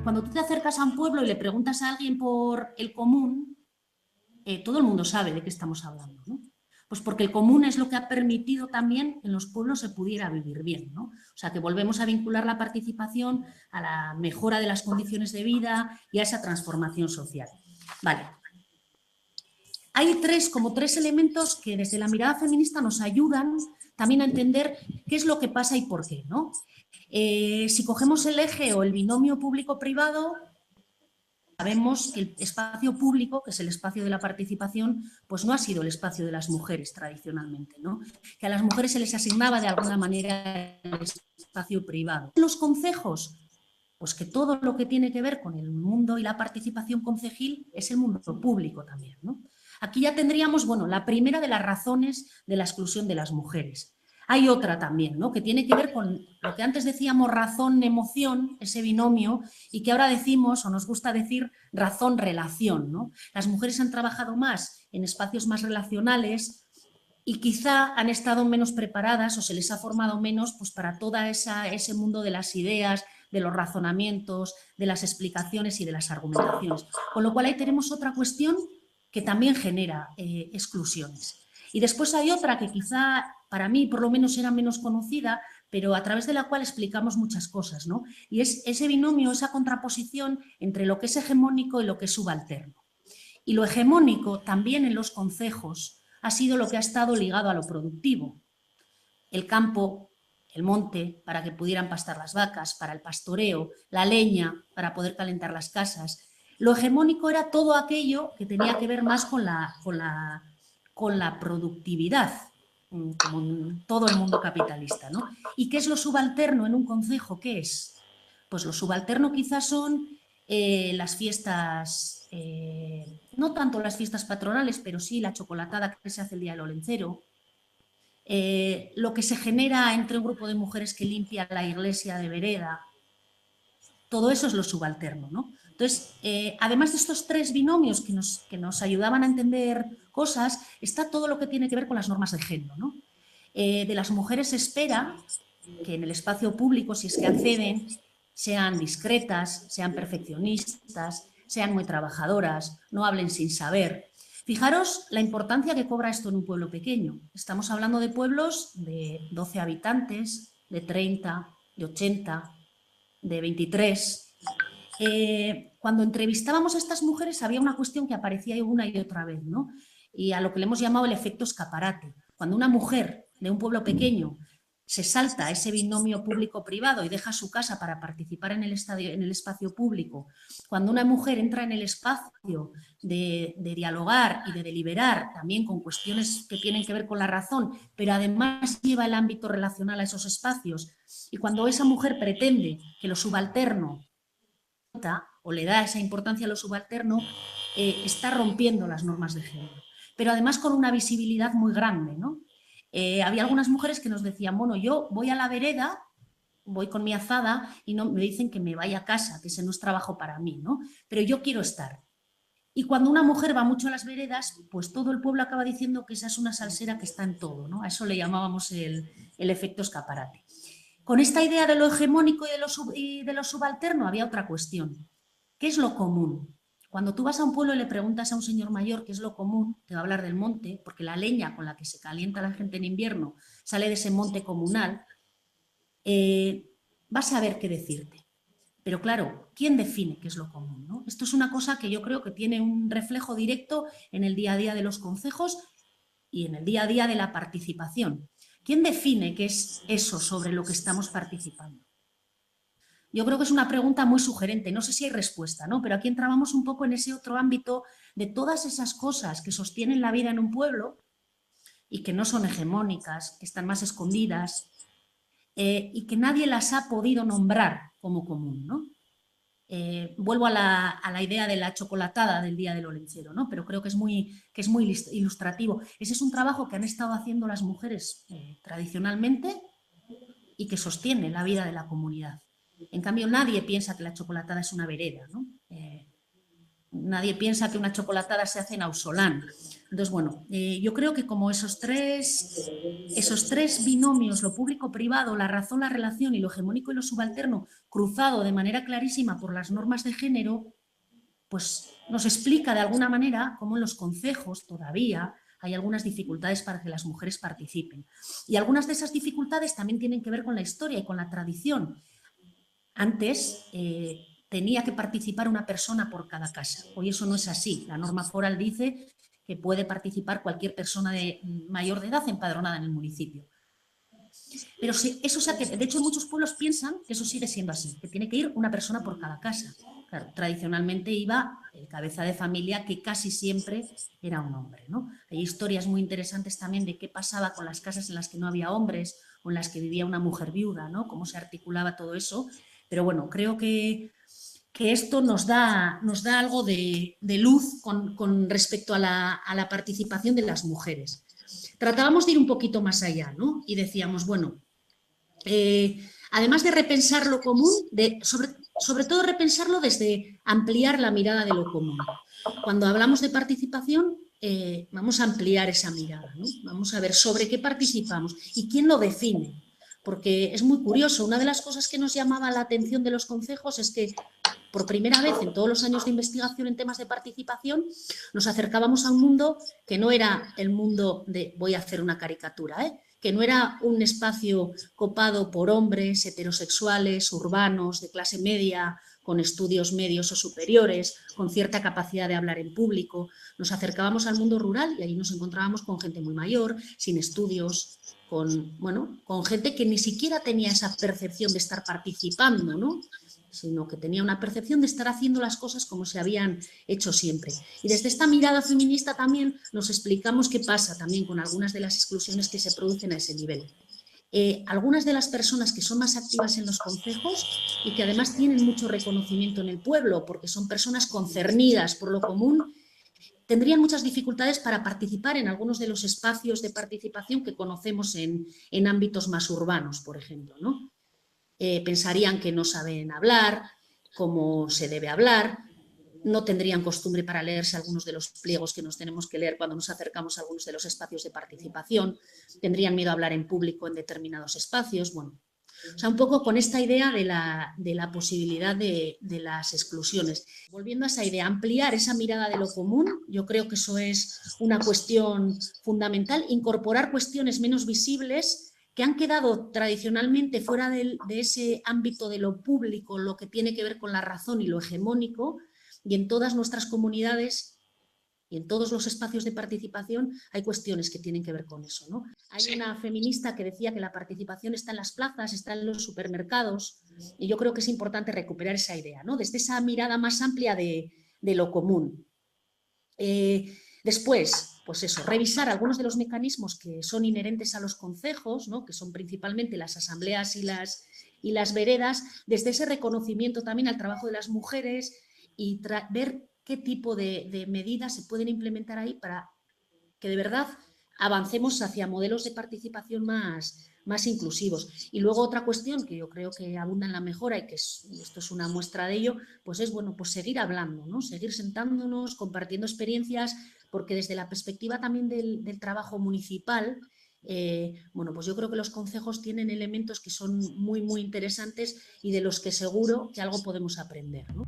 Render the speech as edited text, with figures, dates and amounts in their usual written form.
Cuando tú te acercas a un pueblo y le preguntas a alguien por el común, todo el mundo sabe de qué estamos hablando, ¿no? Pues porque el común es lo que ha permitido también que en los pueblos se pudiera vivir bien, ¿no? O sea, que volvemos a vincular la participación a la mejora de las condiciones de vida y a esa transformación social. Vale. Hay como tres elementos que desde la mirada feminista nos ayudan también a entender qué es lo que pasa y por qué, ¿no? Si cogemos el eje o el binomio público-privado, sabemos que el espacio público, que es el espacio de la participación, pues no ha sido el espacio de las mujeres tradicionalmente, ¿no? Que a las mujeres se les asignaba de alguna manera el espacio privado. Los concejos, pues que todo lo que tiene que ver con el mundo y la participación concejil es el mundo público también, ¿no? Aquí ya tendríamos, bueno, la primera de las razones de la exclusión de las mujeres. Hay otra también, ¿no? Que tiene que ver con lo que antes decíamos razón-emoción, ese binomio, y que ahora decimos, o nos gusta decir, razón-relación, ¿no? Las mujeres han trabajado más en espacios más relacionales y quizá han estado menos preparadas o se les ha formado menos pues, para todo ese mundo de las ideas, de los razonamientos, de las explicaciones y de las argumentaciones. Con lo cual ahí tenemos otra cuestión que también genera exclusiones. Y después hay otra que quizá para mí por lo menos era menos conocida, pero a través de la cual explicamos muchas cosas, ¿no? Y es ese binomio, esa contraposición entre lo que es hegemónico y lo que es subalterno. Y lo hegemónico también en los concejos ha sido lo que ha estado ligado a lo productivo. El campo, el monte, para que pudieran pastar las vacas, para el pastoreo, la leña, para poder calentar las casas. Lo hegemónico era todo aquello que tenía que ver más con la productividad, como en todo el mundo capitalista, ¿no? ¿Y qué es lo subalterno en un concejo? ¿Qué es? Pues lo subalterno quizás son las fiestas, no tanto las fiestas patronales, pero sí la chocolatada que se hace el día del Olencero, lo que se genera entre un grupo de mujeres que limpia la iglesia de vereda, todo eso es lo subalterno, ¿no? Entonces, además de estos tres binomios que nos ayudaban a entender cosas, está todo lo que tiene que ver con las normas de género, ¿no? De las mujeres se espera que en el espacio público, si es que acceden, sean discretas, sean perfeccionistas, sean muy trabajadoras, no hablen sin saber. Fijaros la importancia que cobra esto en un pueblo pequeño. Estamos hablando de pueblos de 12 habitantes, de 30, de 80, de 23. Cuando entrevistábamos a estas mujeres había una cuestión que aparecía una y otra vez, ¿no? Y a lo que le hemos llamado el efecto escaparate. Cuando una mujer de un pueblo pequeño se salta ese binomio público-privado y deja su casa para participar en el espacio público, cuando una mujer entra en el espacio de dialogar y de deliberar también con cuestiones que tienen que ver con la razón, pero además lleva el ámbito relacional a esos espacios, y cuando esa mujer pretende que lo subalterno o le da esa importancia a lo subalterno, está rompiendo las normas de género. Pero además con una visibilidad muy grande, ¿no? Había algunas mujeres que nos decían, bueno, yo voy a la vereda, voy con mi azada y no, me dicen que me vaya a casa, que ese no es trabajo para mí, ¿no? Pero yo quiero estar. Y cuando una mujer va mucho a las veredas, pues todo el pueblo acaba diciendo que esa es una salsera que está en todo, ¿no? A eso le llamábamos el efecto escaparate. Con esta idea de lo hegemónico y de lo subalterno había otra cuestión. ¿Qué es lo común? Cuando tú vas a un pueblo y le preguntas a un señor mayor qué es lo común, te va a hablar del monte, porque la leña con la que se calienta la gente en invierno sale de ese monte comunal, vas a ver qué decirte. Pero claro, ¿quién define qué es lo común, ¿no? Esto es una cosa que yo creo que tiene un reflejo directo en el día a día de los concejos y en el día a día de la participación. ¿Quién define qué es eso sobre lo que estamos participando? Yo creo que es una pregunta muy sugerente, no sé si hay respuesta, ¿no? Pero aquí entramos un poco en ese otro ámbito de todas esas cosas que sostienen la vida en un pueblo y que no son hegemónicas, que están más escondidas y que nadie las ha podido nombrar como común, ¿no? Vuelvo a la idea de la chocolatada del día del Olencero, ¿no? Pero creo que es muy ilustrativo. Ese es un trabajo que han estado haciendo las mujeres tradicionalmente y que sostiene la vida de la comunidad. En cambio, nadie piensa que la chocolatada es una vereda, ¿no? Nadie piensa que una chocolatada se hace en Ausolán. Entonces, bueno, yo creo que como esos tres binomios, lo público-privado, la razón, la relación y lo hegemónico y lo subalterno, cruzado de manera clarísima por las normas de género, pues nos explica de alguna manera cómo en los concejos todavía hay algunas dificultades para que las mujeres participen. Y algunas de esas dificultades también tienen que ver con la historia y con la tradición. Antes tenía que participar una persona por cada casa. Hoy eso no es así. La norma foral dice que puede participar cualquier persona mayor de edad empadronada en el municipio. Pero sí, eso, o sea, que de hecho muchos pueblos piensan que eso sigue siendo así, que tiene que ir una persona por cada casa. Claro, tradicionalmente iba el cabeza de familia, que casi siempre era un hombre, ¿no? Hay historias muy interesantes también de qué pasaba con las casas en las que no había hombres o en las que vivía una mujer viuda, ¿no? Cómo se articulaba todo eso. Pero bueno, creo que esto nos da algo de luz con respecto a la participación de las mujeres. Tratábamos de ir un poquito más allá, ¿no? Y decíamos, bueno, además de repensar lo común, sobre todo repensarlo desde ampliar la mirada de lo común. Cuando hablamos de participación, vamos a ampliar esa mirada, ¿no? Vamos a ver sobre qué participamos y quién lo define. Porque es muy curioso, una de las cosas que nos llamaba la atención de los concejos es que por primera vez en todos los años de investigación en temas de participación, nos acercábamos a un mundo que no era el mundo de, voy a hacer una caricatura, que no era un espacio copado por hombres heterosexuales, urbanos, de clase media, con estudios medios o superiores, con cierta capacidad de hablar en público. Nos acercábamos al mundo rural y allí nos encontrábamos con gente muy mayor, sin estudios, con gente que ni siquiera tenía esa percepción de estar participando, ¿no? Sino que tenía una percepción de estar haciendo las cosas como se habían hecho siempre. Y desde esta mirada feminista también nos explicamos qué pasa también con algunas de las exclusiones que se producen a ese nivel. Algunas de las personas que son más activas en los concejos y que además tienen mucho reconocimiento en el pueblo, porque son personas concernidas por lo común, tendrían muchas dificultades para participar en algunos de los espacios de participación que conocemos en ámbitos más urbanos, por ejemplo, ¿no? Pensarían que no saben hablar, cómo se debe hablar, no tendrían costumbre para leerse algunos de los pliegos que nos tenemos que leer cuando nos acercamos a algunos de los espacios de participación, tendrían miedo a hablar en público en determinados espacios, bueno, o sea, un poco con esta idea de la posibilidad de las exclusiones. Volviendo a esa idea, ampliar esa mirada de lo común, yo creo que eso es una cuestión fundamental, incorporar cuestiones menos visibles que han quedado tradicionalmente fuera de ese ámbito de lo público, lo que tiene que ver con la razón y lo hegemónico, y en todas nuestras comunidades y en todos los espacios de participación hay cuestiones que tienen que ver con eso, ¿no? Hay una feminista que decía que la participación está en las plazas, está en los supermercados, y yo creo que es importante recuperar esa idea, ¿no? Desde esa mirada más amplia de lo común. Después, pues eso, revisar algunos de los mecanismos que son inherentes a los concejos, ¿no? Que son principalmente las asambleas y las veredas, desde ese reconocimiento también al trabajo de las mujeres y ver qué tipo de medidas se pueden implementar ahí para que de verdad avancemos hacia modelos de participación más inclusivos. Y luego otra cuestión que yo creo que abunda en la mejora y que esto es una muestra de ello, pues es bueno, pues seguir hablando, ¿no? Seguir sentándonos, compartiendo experiencias, porque desde la perspectiva también del trabajo municipal, bueno, pues yo creo que los concejos tienen elementos que son muy, muy interesantes y de los que seguro que algo podemos aprender, ¿no?